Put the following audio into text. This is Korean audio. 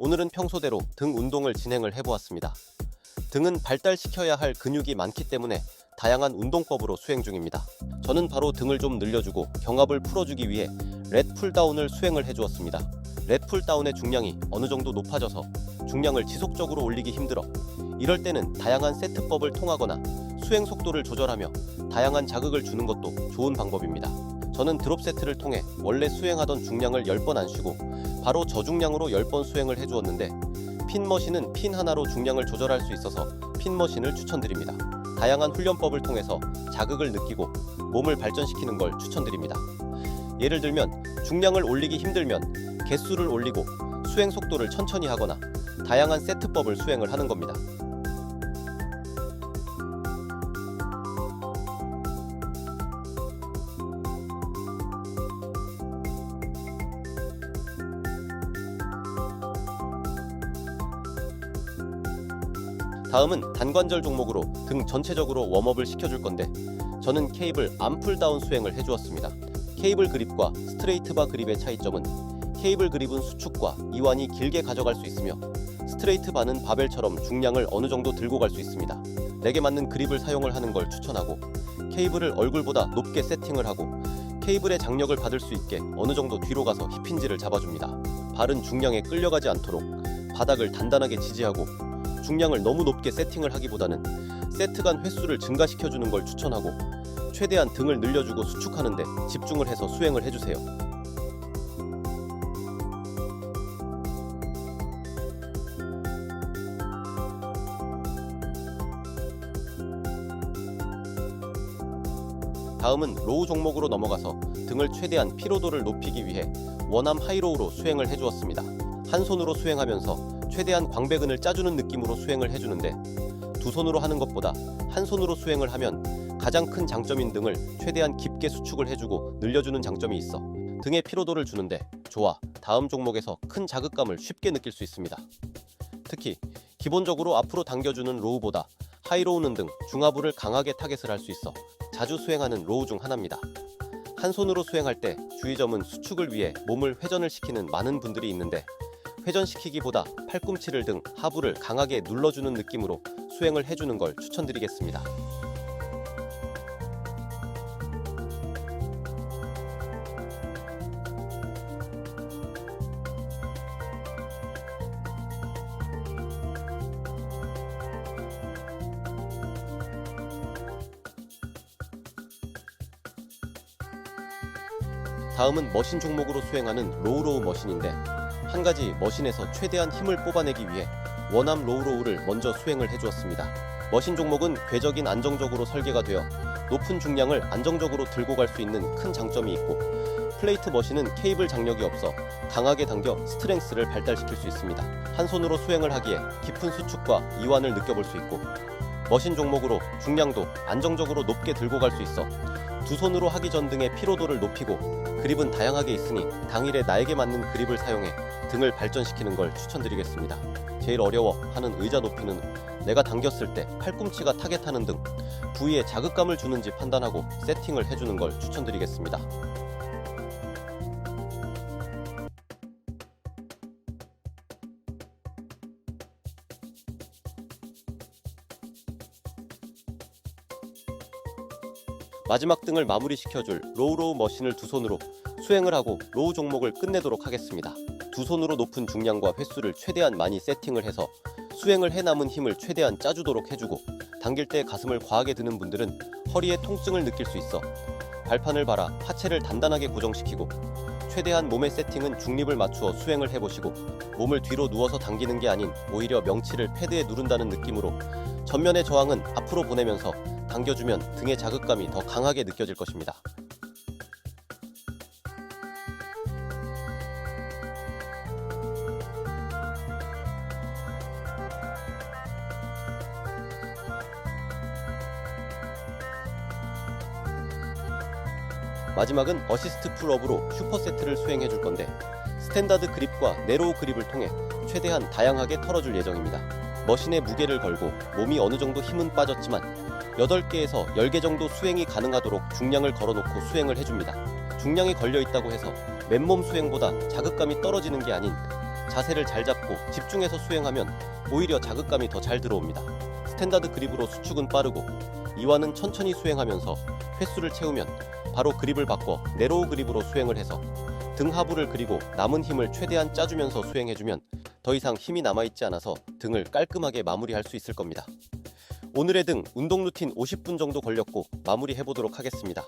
오늘은 평소대로 등 운동을 진행을 해보았습니다. 등은 발달시켜야 할 근육이 많기 때문에 다양한 운동법으로 수행 중입니다. 저는 바로 등을 좀 늘려주고 경합을 풀어주기 위해 렛 풀다운을 수행을 해주었습니다. 렛 풀다운의 중량이 어느 정도 높아져서 중량을 지속적으로 올리기 힘들어 이럴 때는 다양한 세트법을 통하거나 수행 속도를 조절하며 다양한 자극을 주는 것도 좋은 방법입니다. 저는 드롭 세트를 통해 원래 수행하던 중량을 10번 안 쉬고 바로 저중량으로 10번 수행을 해주었는데 핀머신은 핀 하나로 중량을 조절할 수 있어서 핀머신을 추천드립니다. 다양한 훈련법을 통해서 자극을 느끼고 몸을 발전시키는 걸 추천드립니다. 예를 들면 중량을 올리기 힘들면 개수를 올리고 수행 속도를 천천히 하거나 다양한 세트법을 수행을 하는 겁니다. 다음은 단관절 종목으로 등 전체적으로 웜업을 시켜줄 건데 저는 케이블 암풀다운 수행을 해주었습니다. 케이블 그립과 스트레이트 바 그립의 차이점은 케이블 그립은 수축과 이완이 길게 가져갈 수 있으며 스트레이트 바는 바벨처럼 중량을 어느 정도 들고 갈 수 있습니다. 내게 맞는 그립을 사용을 하는 걸 추천하고 케이블을 얼굴보다 높게 세팅을 하고 케이블의 장력을 받을 수 있게 어느 정도 뒤로 가서 힙힌지를 잡아줍니다. 발은 중량에 끌려가지 않도록 바닥을 단단하게 지지하고 중량을 너무 높게 세팅을 하기보다는 세트 간 횟수를 증가시켜주는 걸 추천하고 최대한 등을 늘려주고 수축하는데 집중을 해서 수행을 해주세요. 다음은 로우 종목으로 넘어가서 등을 최대한 피로도를 높이기 위해 원암 하이로우로 수행을 해주었습니다. 한 손으로 수행하면서 최대한 광배근을 짜주는 느낌으로 수행을 해주는데 두 손으로 하는 것보다 한 손으로 수행을 하면 가장 큰 장점인 등을 최대한 깊게 수축을 해주고 늘려주는 장점이 있어 등의 피로도를 주는데 좋아. 다음 종목에서 큰 자극감을 쉽게 느낄 수 있습니다. 특히 기본적으로 앞으로 당겨주는 로우보다 하이로우는 등 중하부를 강하게 타겟을 할 수 있어 자주 수행하는 로우 중 하나입니다. 한 손으로 수행할 때 주의점은 수축을 위해 몸을 회전을 시키는 많은 분들이 있는데 회전시키기보다 팔꿈치를 등 하부를 강하게 눌러주는 느낌으로 수행을 해주는 걸 추천드리겠습니다. 다음은 머신 종목으로 수행하는 로우로우 머신인데 한 가지 머신에서 최대한 힘을 뽑아내기 위해 원암 로우로우를 먼저 수행을 해주었습니다. 머신 종목은 궤적인 안정적으로 설계가 되어 높은 중량을 안정적으로 들고 갈 수 있는 큰 장점이 있고 플레이트 머신은 케이블 장력이 없어 강하게 당겨 스트렝스를 발달시킬 수 있습니다. 한 손으로 수행을 하기에 깊은 수축과 이완을 느껴볼 수 있고 머신 종목으로 중량도 안정적으로 높게 들고 갈 수 있어 두 손으로 하기 전 등의 피로도를 높이고 그립은 다양하게 있으니 당일에 나에게 맞는 그립을 사용해 등을 발전시키는 걸 추천드리겠습니다. 제일 어려워하는 의자 높이는 내가 당겼을 때 팔꿈치가 타겟하는 등 부위에 자극감을 주는지 판단하고 세팅을 해주는 걸 추천드리겠습니다. 마지막 등을 마무리시켜줄 로우로우 머신을 두 손으로 수행을 하고 로우 종목을 끝내도록 하겠습니다. 두 손으로 높은 중량과 횟수를 최대한 많이 세팅을 해서 수행을 해 남은 힘을 최대한 짜주도록 해주고 당길 때 가슴을 과하게 드는 분들은 허리에 통증을 느낄 수 있어 발판을 발아 하체를 단단하게 고정시키고 최대한 몸의 세팅은 중립을 맞추어 수행을 해보시고 몸을 뒤로 누워서 당기는 게 아닌 오히려 명치를 패드에 누른다는 느낌으로 전면의 저항은 앞으로 보내면서 당겨주면 등의 자극감이 더 강하게 느껴질 것입니다. 마지막은 어시스트 풀업으로 슈퍼세트를 수행해 줄 건데 스탠다드 그립과 네로우 그립을 통해 최대한 다양하게 털어줄 예정입니다. 머신에 무게를 걸고 몸이 어느 정도 힘은 빠졌지만 8개에서 10개 정도 수행이 가능하도록 중량을 걸어놓고 수행을 해줍니다. 중량이 걸려있다고 해서 맨몸 수행보다 자극감이 떨어지는 게 아닌 자세를 잘 잡고 집중해서 수행하면 오히려 자극감이 더 잘 들어옵니다. 스탠다드 그립으로 수축은 빠르고 이완은 천천히 수행하면서 횟수를 채우면 바로 그립을 바꿔 네로우 그립으로 수행을 해서 등 하부를 그리고 남은 힘을 최대한 짜주면서 수행해주면 더 이상 힘이 남아있지 않아서 등을 깔끔하게 마무리할 수 있을 겁니다. 오늘의 등 운동 루틴 50분 정도 걸렸고 마무리해보도록 하겠습니다.